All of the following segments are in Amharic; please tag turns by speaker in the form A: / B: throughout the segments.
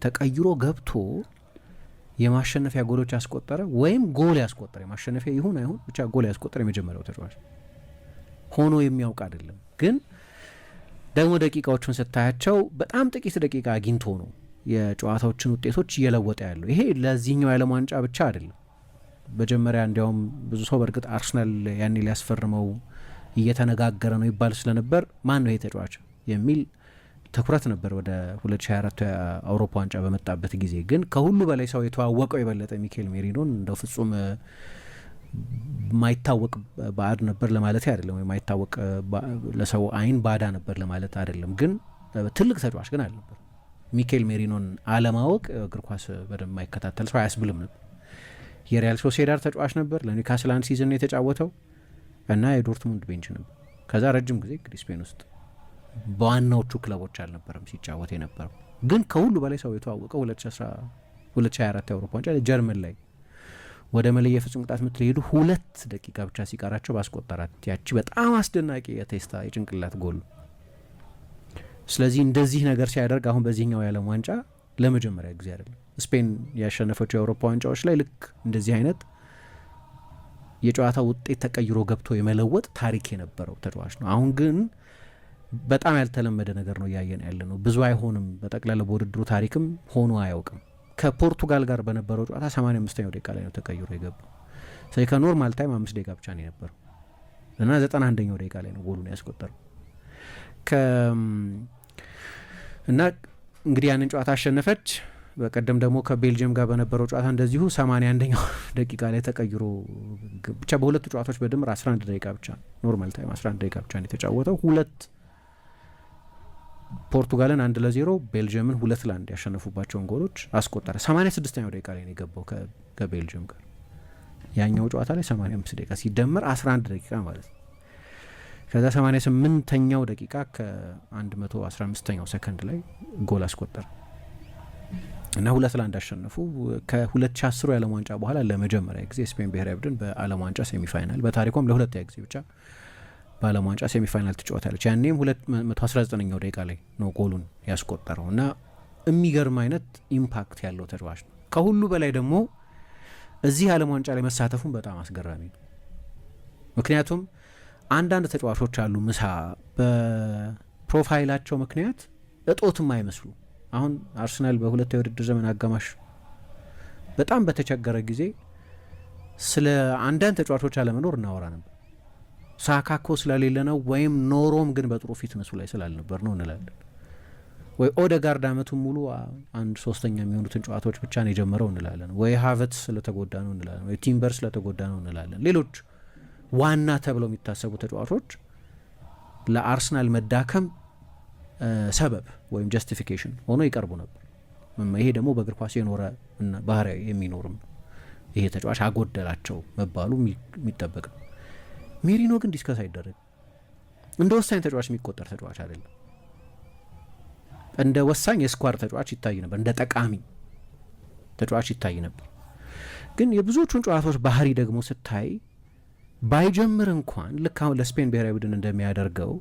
A: ተቀይሮ ገብቶ የማሸነፊያ ጎሎች ያስቆጠረ ወይም ጎል ያስቆጠረ የማሸነፊያ ይሁን አይሁን ብቻ ጎል ያስቆጠረ የመጀመሪያው ተጫዋች ሆኖ የሚያውቅ አይደለም። ግን ደግሞ ደቂቃዎቹን ስታያቸው በጣም ጥቂት ደቂቃ አግኝቶ ነው የጨዋታዎችን ውጤቶች እየለወጠ ያለው። ይሄ ለዚህኛው የዓለም ዋንጫ ብቻ አይደለም። መጀመሪያ እንዲያውም ብዙ ሰው በእርግጥ አርሰናል ያኔ ሊያስፈርመው እየተነጋገረ ነው ይባል ስለነበር ማን ነው ይሄ ተጫዋች የሚል ትኩረት ነበር ወደ 2024 የአውሮፓ ዋንጫ በመጣበት ጊዜ። ግን ከሁሉ በላይ ሰው የተዋወቀው የበለጠ ሚኬል ሜሪኖን እንደው ፍጹም ማይታወቅ ባዕድ ነበር ለማለት አይደለም፣ ወይ ማይታወቅ ለሰው አይን ባዳ ነበር ለማለት አይደለም። ግን ትልቅ ተጫዋች ግን አልነበር። ሚኬል ሜሪኖን አለማወቅ እግር ኳስ በደንብ ማይከታተል ሰው አያስብልም ነበር። የሪያል ሶሴዳድ ተጫዋች ነበር፣ ለኒውካስል አንድ ሲዝን የተጫወተው እና የዶርትሙንድ ቤንች ነበር። ከዛ ረጅም ጊዜ እንግዲህ ስፔን ውስጥ በዋናዎቹ ክለቦች አልነበረም ሲጫወት የነበረው። ግን ከሁሉ በላይ ሰው የተዋወቀው 2024 የአውሮፓ ዋንጫ ጀርመን ላይ ወደ መለያ ፍጹም ቅጣት ምት ሊሄዱ 2 ደቂቃ ብቻ ሲቀራቸው ባስቆጠራት ያቺ በጣም አስደናቂ የቴስታ የጭንቅላት ጎል። ስለዚህ እንደዚህ ነገር ሲያደርግ አሁን በዚህኛው የዓለም ዋንጫ ለመጀመሪያ ጊዜ አይደለም። ስፔን ያሸነፈችው የአውሮፓ ዋንጫዎች ላይ ልክ እንደዚህ አይነት የጨዋታ ውጤት ተቀይሮ ገብቶ የመለወጥ ታሪክ የነበረው ተጫዋች ነው። አሁን ግን በጣም ያልተለመደ ነገር ነው እያየን ያለ ነው። ብዙ አይሆንም፣ በጠቅላላ በውድድሩ ታሪክም ሆኖ አያውቅም። ከፖርቱጋል ጋር በነበረው ጨዋታ 85ኛው ደቂቃ ላይ ነው ተቀይሮ የገባው። ስለዚህ ከኖርማል ታይም 5 ደቂቃ ብቻ ነው የነበረው እና 91ኛው ደቂቃ ላይ ነው ጎሉን ያስቆጠረው። እና እንግዲህ ያንን ጨዋታ አሸነፈች። በቀደም ደግሞ ከቤልጅየም ጋር በነበረው ጨዋታ እንደዚሁ 81ኛው ደቂቃ ላይ ተቀይሮ ብቻ በሁለቱ ጨዋታዎች በድምር 11 ደቂቃ ብቻ ኖርማል ታይም 11 ደቂቃ ብቻ ነው የተጫወተው። ፖርቱጋልን 1-0 ቤልጅየምን 2-1 ያሸነፉባቸውን ጎሎች አስቆጠረ። 86ኛው ደቂቃ ላይ ነው የገባው ከቤልጅየም ጋር። ያኛው ጨዋታ ላይ 85 ደቂቃ ሲደመር 11 ደቂቃ ማለት ነው። ከዛ 88ኛው ደቂቃ ከ115ኛው ሰከንድ ላይ ጎል አስቆጠረ እና 2-1 አሸነፉ። ከ2010 የዓለም ዋንጫ በኋላ ለመጀመሪያ ጊዜ ስፔን ብሔራዊ ቡድን በዓለም ዋንጫ ሴሚፋይናል፣ በታሪኳም ለሁለተኛ ጊዜ ብቻ በዓለም ዋንጫ ሴሚፋይናል ትጫወታለች። ያኔም 219ኛው ደቂቃ ላይ ነው ጎሉን ያስቆጠረው እና የሚገርም አይነት ኢምፓክት ያለው ተጫዋች ነው። ከሁሉ በላይ ደግሞ እዚህ ዓለም ዋንጫ ላይ መሳተፉን በጣም አስገራሚ ነው። ምክንያቱም አንዳንድ ተጫዋቾች አሉ ምሳ በፕሮፋይላቸው ምክንያት እጦትም አይመስሉ። አሁን አርሰናል በሁለት የውድድር ዘመን አጋማሽ በጣም በተቸገረ ጊዜ ስለ አንዳንድ ተጫዋቾች አለመኖር እናወራ ነበር። ሳካኮ ስለሌለ ነው ወይም ኖሮም ግን በጥሩ ፊትነሱ ላይ ስላልነበር ነው እንላለን። ወይ ኦደጋርድ አመቱን ሙሉ 1/3 የሚሆኑትን ጨዋታዎች ብቻ ነው የጀመረው እንላለን። ወይ ሃቨርትዝ ስለተጎዳ ነው እንላለን። ወይ ቲምበር ስለተጎዳ ነው እንላለን። ሌሎች ዋና ተብለው የሚታሰቡ ተጫዋቾች ለአርሰናል መዳከም ሰበብ ወይም ጀስቲፊኬሽን ሆኖ ይቀርቡ ነበር። ይሄ ደግሞ በእግር ኳስ የኖረ እና ባህሪያዊ የሚኖርም ይሄ ተጫዋች አጎደላቸው መባሉ የሚጠበቅ ነው። ሜሪኖ ግን ዲስከስ አይደረግ። እንደ ወሳኝ ተጫዋች የሚቆጠር ተጫዋች አይደለም። እንደ ወሳኝ የስኳር ተጫዋች ይታይ ነበር፣ እንደ ጠቃሚ ተጫዋች ይታይ ነበር። ግን የብዙዎቹን ጨዋታዎች ባህሪ ደግሞ ስታይ ባይጀምር እንኳን ልክ አሁን ለስፔን ብሔራዊ ቡድን እንደሚያደርገው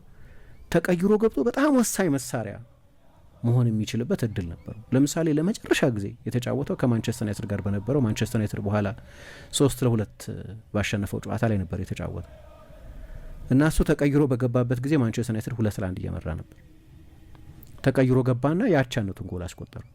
A: ተቀይሮ ገብቶ በጣም ወሳኝ መሳሪያ መሆን የሚችልበት እድል ነበር። ለምሳሌ ለመጨረሻ ጊዜ የተጫወተው ከማንቸስተር ዩናይትድ ጋር በነበረው ማንቸስተር ዩናይትድ በኋላ 3-2 ባሸነፈው ጨዋታ ላይ ነበር የተጫወተው እና እሱ ተቀይሮ በገባበት ጊዜ ማንቸስተር ዩናይትድ 2-1 እየመራ ነበር። ተቀይሮ ገባና የአቻነቱን ጎል አስቆጠረው።